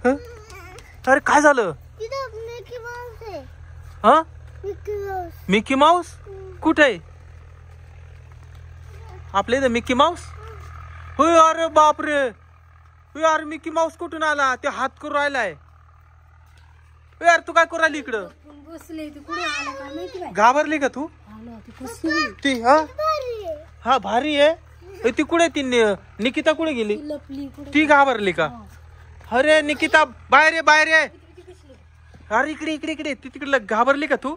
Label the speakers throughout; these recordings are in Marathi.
Speaker 1: अरे काय झालं? हा मिकी माऊस कुठे आहे? आपल्या इथं मिकी माऊस? होय. अरे बापरे. यार मिकी माऊस कुठून आला? ते हात करून राहिलाय. यार तू काय करू राहिली इकडं? घाबरली का तू? ती हा भारी आहे. ती कुठे? ती निकिता कुठे गेली? ती घाबरली का? अरे निकिता बाहेर आहे, बाहेर आहे. अरे इकडे इकडे इकडे. ती तिकडे घाबरली का तू?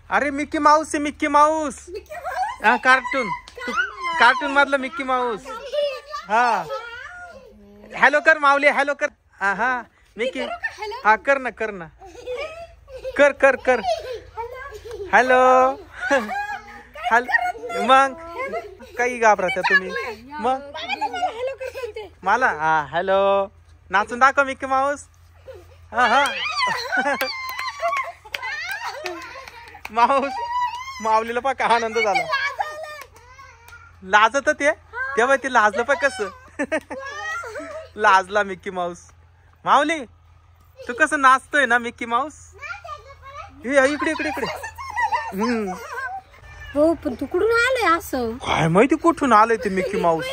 Speaker 1: अरे मिकी माऊस आहे, मिकी माऊस. हा कार्टून, कार्टून मधला मिकी माऊस. हा हॅलो कर माऊली, हॅलो कर. हा हा मिकी. हा कर ना, कर ना, कर कर कर. हॅलो. मग काही घाबरता तुम्ही मग मला? हा हॅलो. नाचून दाखव मिकी माऊस. हा हा माऊस. माऊलीला पा का आनंद झाला. लाजत ते तेव्हा ते लाजलं पा कस. लाजला मिकी माऊस. माऊली तू कसं नाचतोय ना मिकी माऊस. हे इकडे इकडे इकडे.
Speaker 2: हो पण तू कुठून आलंय असं?
Speaker 1: काय माहिती कुठून आलंय ते मिकी माऊस.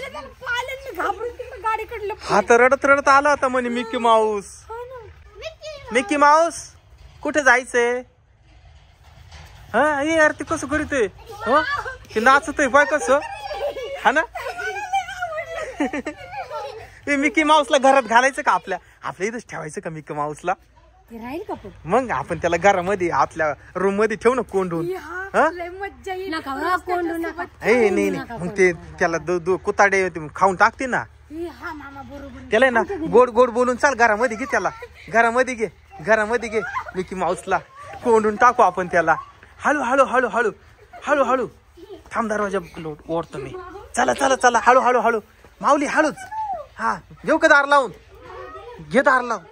Speaker 1: हा तर रडत रडत आला होता म्हणे मिकी माऊस. मिकी माऊस कुठे जायचंय? हा यार ते कसं करीतोय. हो ते नाचतोय पाय कसं. हा ना. मिकी माऊसला घरात घालायचं का? आपल्या इथंच ठेवायचं का मिकी माऊसला?
Speaker 2: राहील का पण?
Speaker 1: मग आपण त्याला घरामध्ये आपल्या रूम मध्ये ठेवू ना कोंडून. नाही मग ते त्याला कुताडे खाऊन टाकते ना. त्याला ना गोड गोड बोलून चाल घरामध्ये घे. त्याला घरामध्ये घे, घरामध्ये घे. मिकी माऊसला कोंडून टाकू आपण त्याला. हळू हळू हळू हळू हळू हळू. थांब दरवाजा ओढतो मी. चला चला चला हळू हळू हळू. माऊली हळूच. हा घेऊ का दार लावून? घे दार लावून.